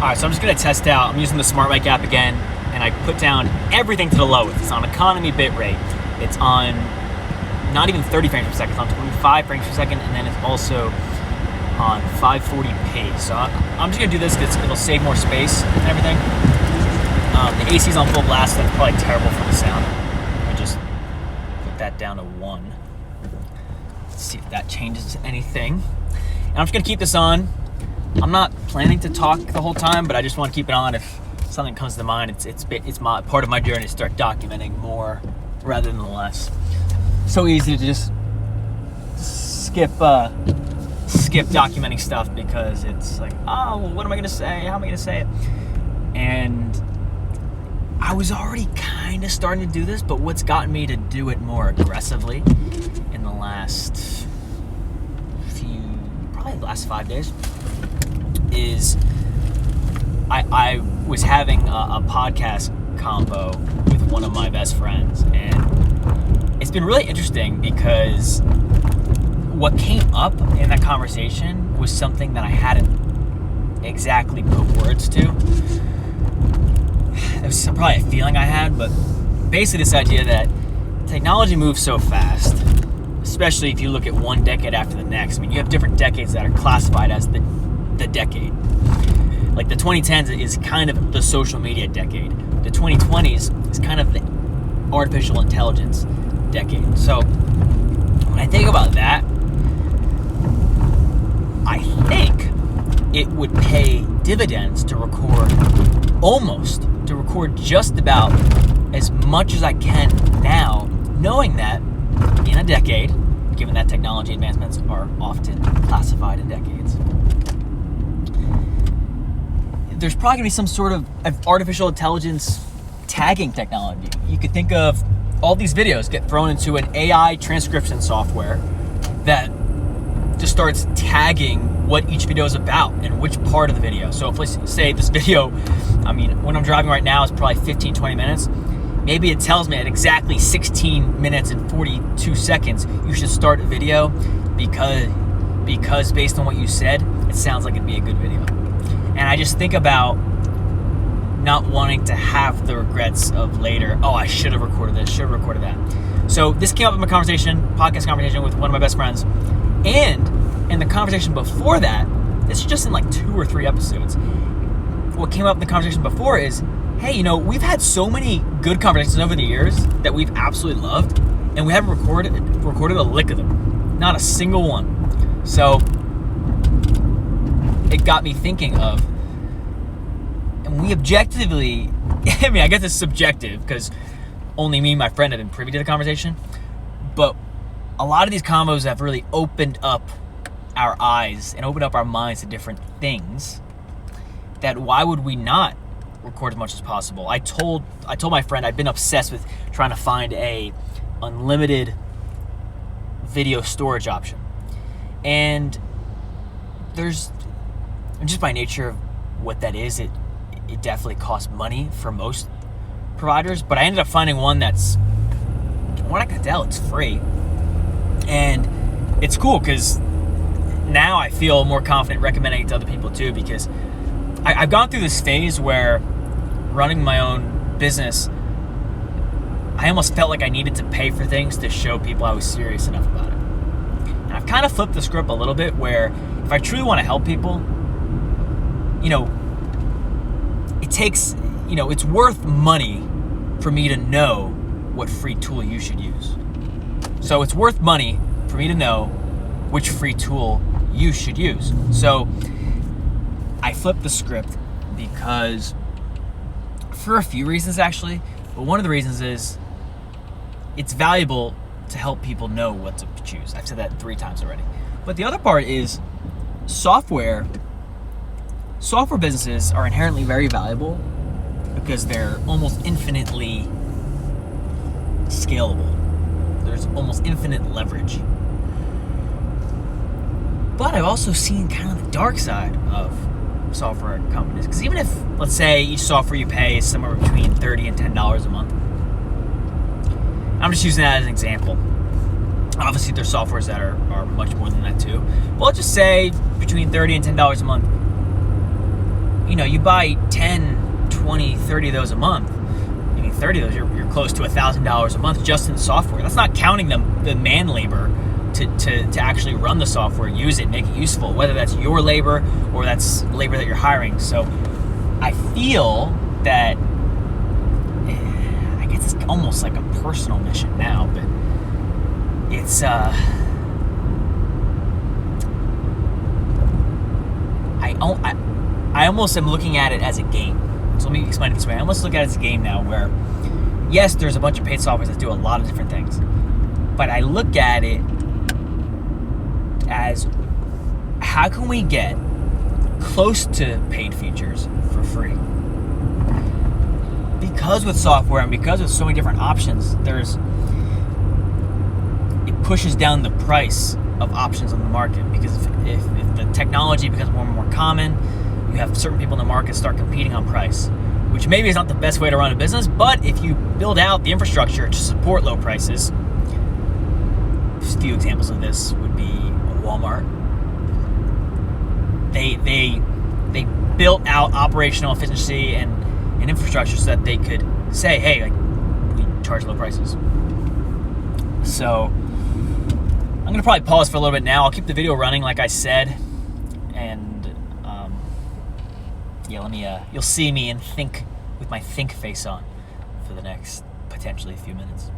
Alright, so I'm just going to test out. I'm using the Smart Mic app again, and I put down everything to the lowest. It's on economy bitrate. It's on not even 30 frames per second. It's on 25 frames per second, and then it's also on 540p. So I'm just going to do this because it'll save more space and everything. The AC's on full blast, so that's probably terrible for the sound. Let me just put that down to 1. Let's see if that changes anything. And I'm just going to keep this on. I'm not planning to talk the whole time, but I just want to keep it on if something comes to mind. It's my part of my journey to start documenting more rather than less. So easy to just skip documenting stuff because it's like, oh, well, what am I going to say? How am I going to say it? And I was already kind of starting to do this, but what's gotten me to do it more aggressively in the last probably the last 5 days is I was having a podcast combo with one of my best friends, and it's been really interesting because what came up in that conversation was something that I hadn't exactly put words to. It was probably a feeling I had, but basically this idea that technology moves so fast, especially if you look at one decade after the next. I mean, you have different decades that are classified as the decade. Like the 2010s is kind of the social media decade. The 2020s is kind of the artificial intelligence decade. So when I think about that, I think it would pay dividends to record just about as much as I can now, knowing that in a decade, given that technology advancements are often classified in decades, there's probably going to be some sort of artificial intelligence tagging technology. You could think of all these videos get thrown into an AI transcription software that just starts tagging what each video is about and which part of the video. So if let's say this video, when I'm driving right now, it's probably 15, 20 minutes. Maybe it tells me at exactly 16 minutes and 42 seconds, you should start a video because based on what you said, it sounds like it'd be a good video. And I just think about not wanting to have the regrets of later, oh, I should have recorded this, should have recorded that. So this came up in my podcast conversation with one of my best friends. And in the conversation before that, this is just in like 2 or 3 episodes, what came up in the conversation before is, hey, we've had so many good conversations over the years that we've absolutely loved, and we haven't recorded a lick of them. Not a single one. So it got me thinking of, and we objectively, I guess it's subjective because only me and my friend have been privy to the conversation, but a lot of these combos have really opened up our eyes and opened up our minds to different things that why would we not record as much as possible? I told my friend I've been obsessed with trying to find a unlimited video storage option. And there's, just by nature of what that is, it definitely costs money for most providers, but I ended up finding one that's, what I can tell, it's free. And it's cool because now I feel more confident recommending it to other people too, because I've gone through this phase where running my own business, I almost felt like I needed to pay for things to show people I was serious enough about it. And I've kind of flipped the script a little bit where if I truly want to help people, it takes, it's worth money for me to know what free tool you should use. So it's worth money for me to know which free tool you should use. So I flipped the script because for a few reasons actually, but one of the reasons is it's valuable to help people know what to choose. I've said that 3 times already. But the other part is software businesses are inherently very valuable because they're almost infinitely scalable. There's almost infinite leverage. But I've also seen kind of the dark side of software companies. Because even if, let's say, each software you pay is somewhere between $30 and $10 a month, I'm just using that as an example. Obviously, there's softwares that are much more than that too. But let's just say between $30 and $10 a month. you buy 10, 20, 30 of those a month. 30 of those, you're close to $1,000 a month just in software. That's not counting the man labor to actually run the software, use it, make it useful, whether that's your labor or that's labor that you're hiring. So I feel that, I guess it's almost like a personal mission now, but it's I almost am looking at it as a game. So let me explain it this way. I almost look at it as a game now where, yes, there's a bunch of paid softwares that do a lot of different things, but I look at it as, how can we get close to paid features for free? Because with software and because with so many different options, it pushes down the price of options on the market. Because if the technology becomes more and more common, you have certain people in the market start competing on price, which maybe is not the best way to run a business, but if you build out the infrastructure to support low prices, a few examples of this would be Walmart. They built out operational efficiency and infrastructure so that they could say, hey, we charge low prices. So I'm gonna probably pause for a little bit now. I'll keep the video running like I said, and you'll see me and think with my think face on for the next potentially a few minutes.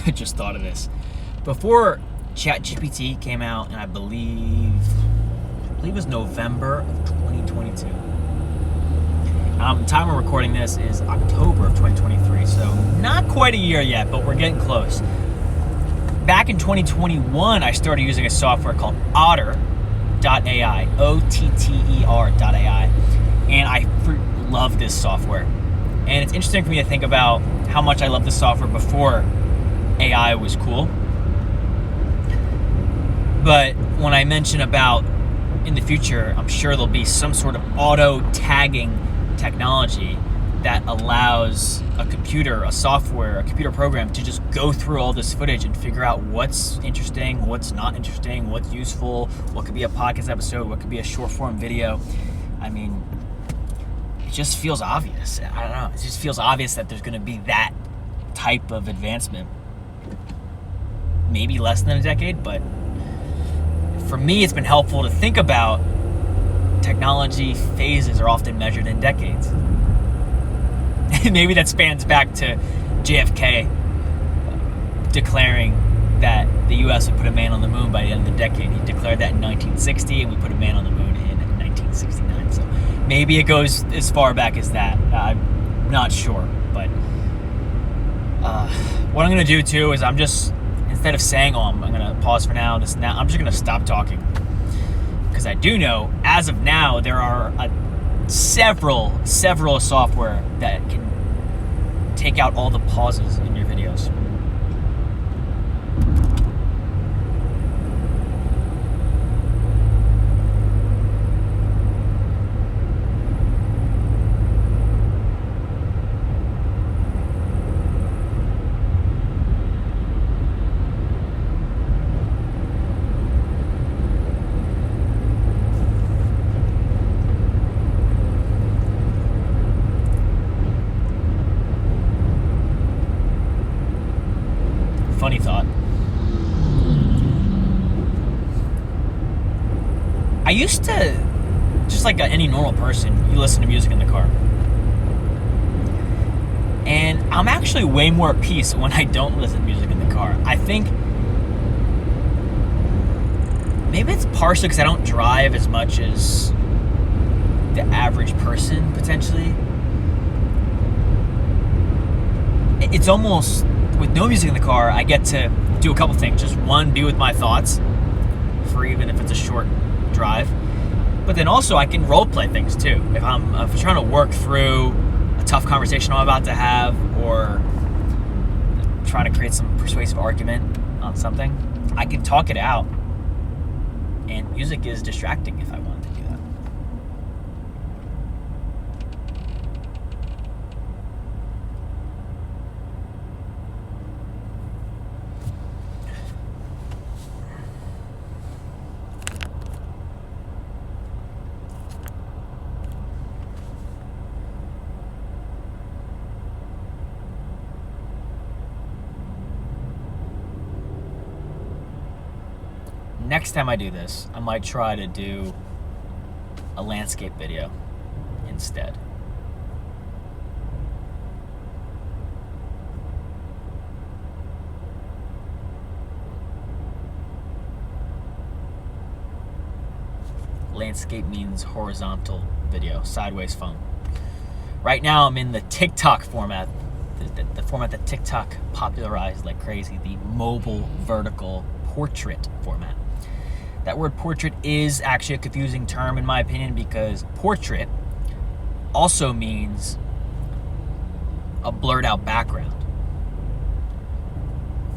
I just thought of this. Before ChatGPT came out, and I believe it was November of 2022. The time we're recording this is October of 2023, so not quite a year yet, but we're getting close. Back in 2021, I started using a software called Otter.ai, OTTER.ai, and I love this software. And it's interesting for me to think about how much I loved this software before AI was cool. But when I mention about in the future, I'm sure there'll be some sort of auto tagging technology that allows a computer program to just go through all this footage and figure out what's interesting, what's not interesting, what's useful, what could be a podcast episode, what could be a short form video. I mean, it just feels obvious. I don't know. It just feels obvious that there's going to be that type of advancement. Maybe less than a decade, but for me, it's been helpful to think about technology phases are often measured in decades. Maybe that spans back to JFK declaring that the U.S. would put a man on the moon by the end of the decade. He declared that in 1960, and we put a man on the moon in 1969. So maybe it goes as far back as that. I'm not sure, but what I'm going to do too is instead of saying, I'm going to pause for now, I'm just going to stop talking. Because I do know, as of now, there are several software that can take out all the pauses in your videos. used to, just like any normal person, you listen to music in the car. And I'm actually way more at peace when I don't listen to music in the car. I think maybe it's partially because I don't drive as much as the average person, potentially. It's almost, with no music in the car, I get to do a couple things. Just one, be with my thoughts, for even if it's a short drive. But then also I can role play things too. If I'm trying to work through a tough conversation I'm about to have, or trying to create some persuasive argument on something, I can talk it out. And music is distracting if I wanted to do that. Next time I do this, I might try to do a landscape video instead. Landscape means horizontal video, sideways phone. Right now I'm in the TikTok format, the format that TikTok popularized like crazy, the mobile vertical portrait format. That word portrait is actually a confusing term in my opinion, because portrait also means a blurred out background.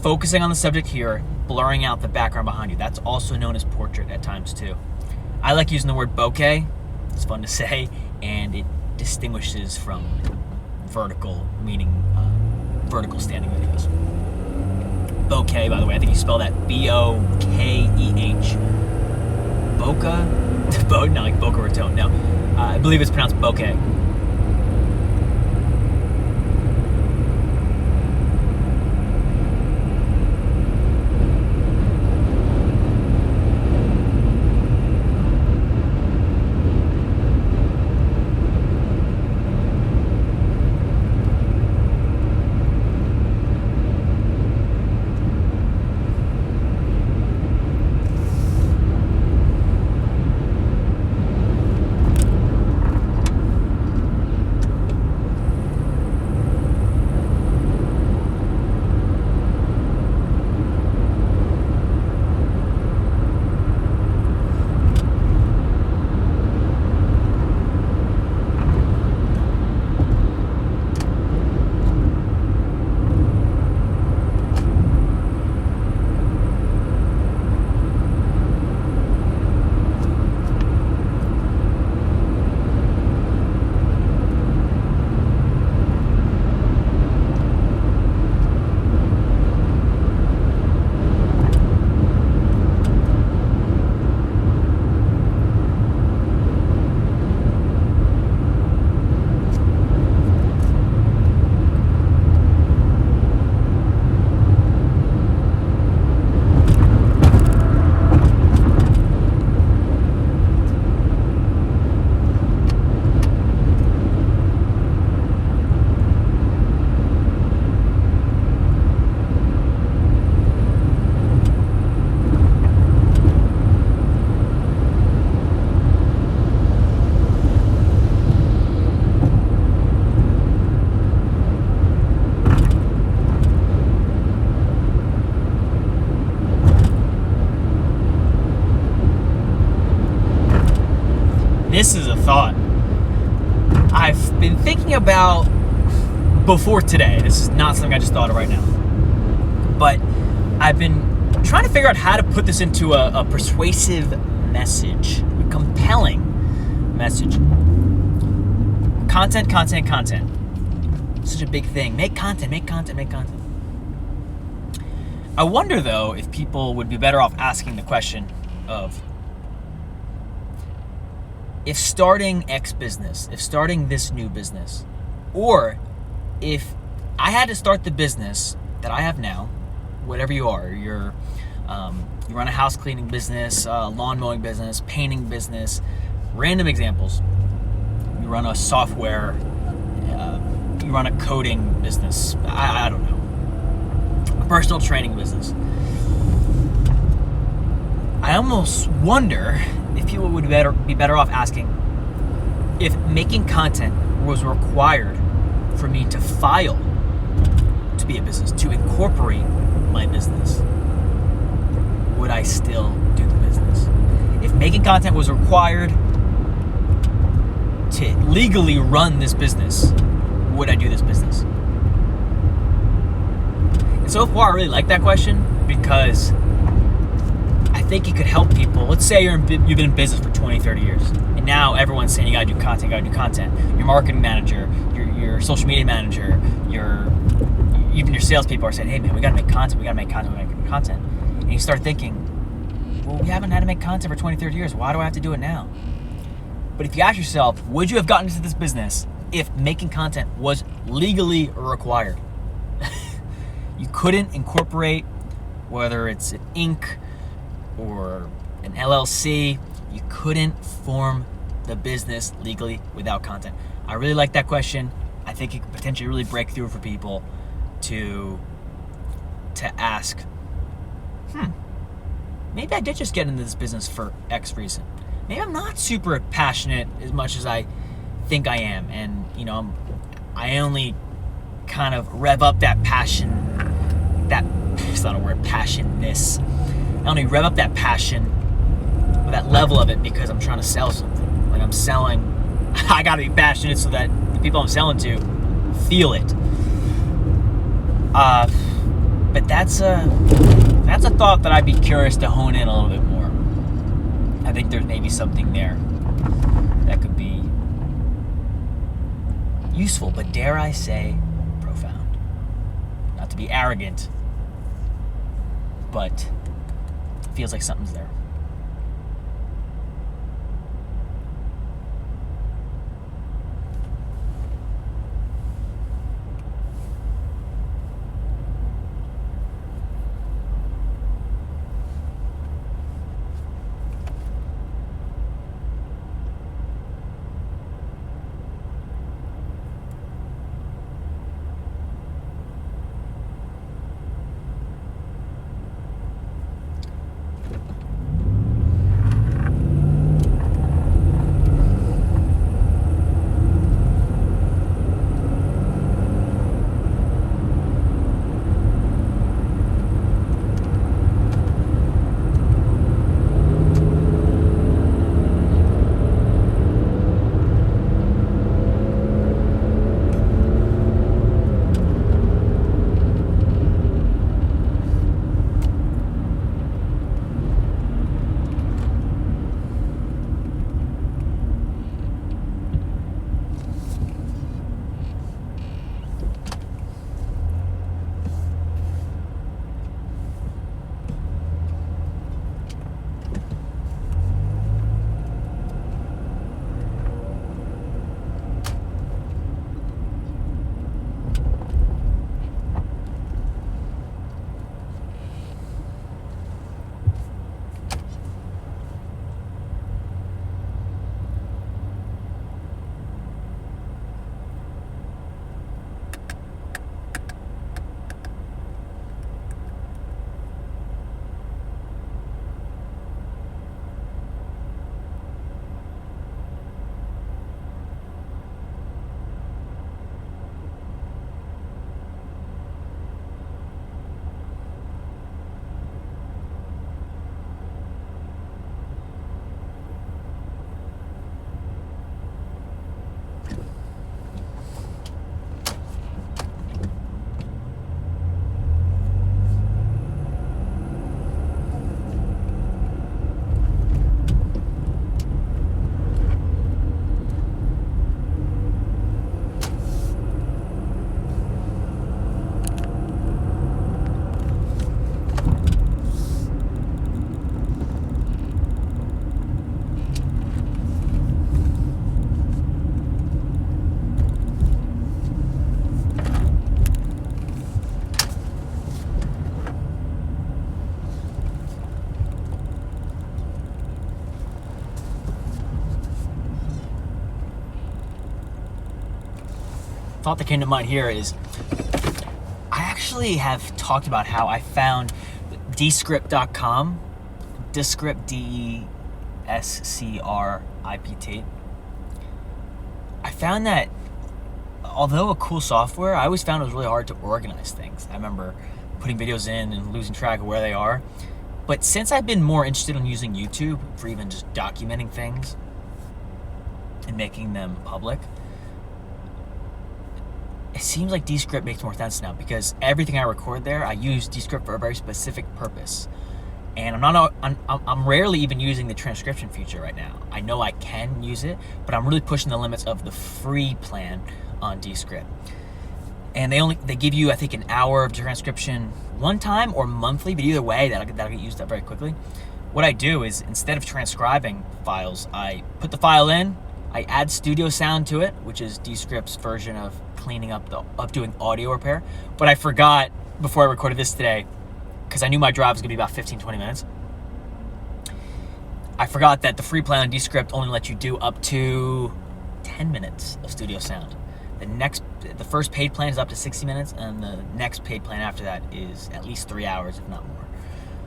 Focusing on the subject here, blurring out the background behind you. That's also known as portrait at times too. I like using the word bokeh. It's fun to say, and it distinguishes from vertical, meaning vertical standing videos. Bokeh, by the way, I think you spell that B-O-K-E-H. Boca? No, like Boca Raton. No, I believe it's pronounced bokeh. This is a thought I've been thinking about before today. This is not something I just thought of right now. But I've been trying to figure out how to put this into a persuasive message, a compelling message. Content. Such a big thing. Make content. I wonder, though, if people would be better off asking the question of, if starting X business, if starting this new business, or if I had to start the business that I have now, whatever you are, you're You run a house cleaning business, lawn mowing business, painting business. Random examples. You run a software, you run a coding business. I don't know. A personal training business. I almost wonder if people would be better off asking if making content was required for me to file to be a business, to incorporate my business, would I still do the business? If making content was required to legally run this business, would I do this business? And so far, I really like that question because I think it could help people. Let's say you've been in business for 20, 30 years, and now everyone's saying you gotta do content, Your marketing manager, your social media manager, even your salespeople are saying, hey man, we gotta make content. And you start thinking, well, we haven't had to make content for 20, 30 years. Why do I have to do it now? But if you ask yourself, would you have gotten into this business if making content was legally required? You couldn't incorporate, whether it's an Inc. or an LLC, you couldn't form the business legally without content. I really like that question. I think it could potentially really break through for people to ask, maybe I did just get into this business for X reason. Maybe I'm not super passionate as much as I think I am, and I only kind of rev up that passion. It's not a word, passionness. I only rev up that passion, or that level of it, because I'm trying to sell something. Like I'm selling, I gotta be passionate so that the people I'm selling to feel it. But that's a thought that I'd be curious to hone in a little bit more. I think there's maybe something there that could be useful, but dare I say, profound. Not to be arrogant, but it feels like something's there. thought that came to mind here is I actually have talked about how I found Descript.com, Descript, Descript. I found that although a cool software, I always found it was really hard to organize things. I remember putting videos in and losing track of where they are. But since I've been more interested in using YouTube for even just documenting things and making them public, it seems like Descript makes more sense now, because everything I record there, I use Descript for a very specific purpose. And I'm rarely even using the transcription feature right now. I know I can use it, but I'm really pushing the limits of the free plan on Descript. And they give you, I think, an hour of transcription one time or monthly, but either way, that'll get used up very quickly. What I do is, instead of transcribing files, I put the file in, I add studio sound to it, which is Descript's version of cleaning up of doing audio repair. But I forgot before I recorded this today, because I knew my drive was gonna be about 15-20 minutes. I forgot that the free plan on Descript only lets you do up to 10 minutes of studio sound. The first paid plan is up to 60 minutes, and the next paid plan after that is at least 3 hours, if not more.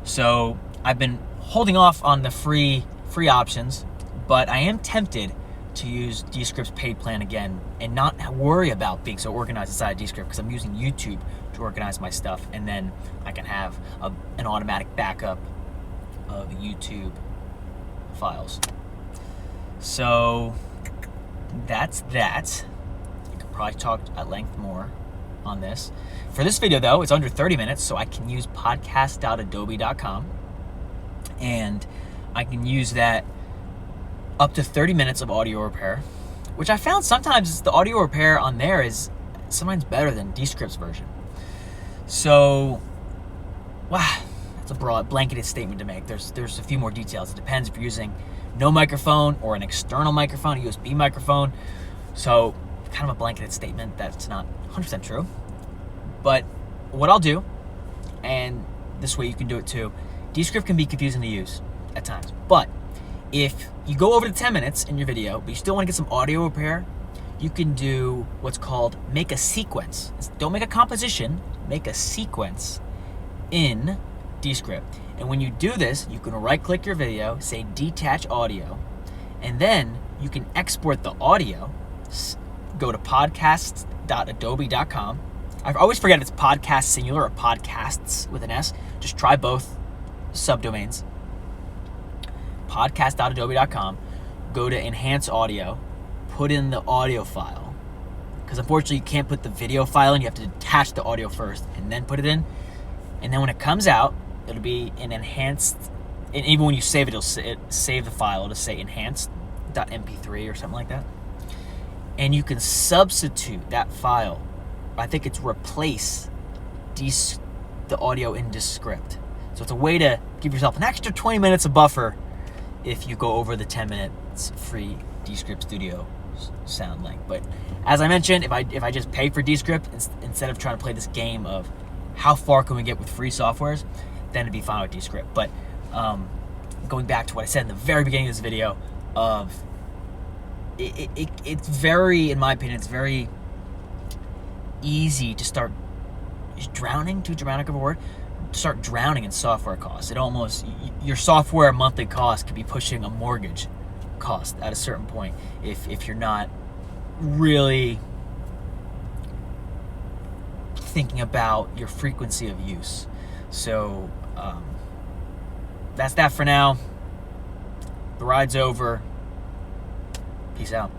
So I've been holding off on the free options, but I am tempted to use Descript's paid plan again and not worry about being so organized inside Descript, because I'm using YouTube to organize my stuff, and then I can have an automatic backup of YouTube files. So that's that. I could probably talk at length more on this. For this video though, it's under 30 minutes, so I can use podcast.adobe.com, and I can use that up to 30 minutes of audio repair, which I found sometimes the audio repair on there is sometimes better than Descript's version. So, wow, that's a broad, blanketed statement to make. There's a few more details. It depends if you're using no microphone or an external microphone, a USB microphone. So, kind of a blanketed statement that's not 100% true. But what I'll do, and this way you can do it too, Descript can be confusing to use at times, but if you go over the 10 minutes in your video, but you still want to get some audio repair, you can do what's called make a sequence. Don't make a composition, make a sequence in Descript. And when you do this, you can right-click your video, say detach audio, and then you can export the audio. Go to podcasts.adobe.com. I always forget it's podcast singular or podcasts with an S. Just try both subdomains. Podcast.adobe.com, go to enhance audio, put in the audio file, because unfortunately you can't put the video file in, you have to attach the audio first and then put it in, and then when it comes out, it'll be an enhanced, and even when you save it, save the file, it'll say enhanced.mp3 or something like that, and you can substitute that file, I think it's replace the audio in Descript. So it's a way to give yourself an extra 20 minutes of buffer if you go over the 10 minutes free Descript Studio sound length. But as I mentioned, if I just pay for Descript instead of trying to play this game of how far can we get with free softwares, then it'd be fine with Descript. But going back to what I said in the very beginning of this video, of it's very, in my opinion, it's very easy to start drowning, too dramatic of a word, start drowning in software costs. It almost, your software monthly cost could be pushing a mortgage cost at a certain point if you're not really thinking about your frequency of use. So that's that for now. The ride's over. Peace out.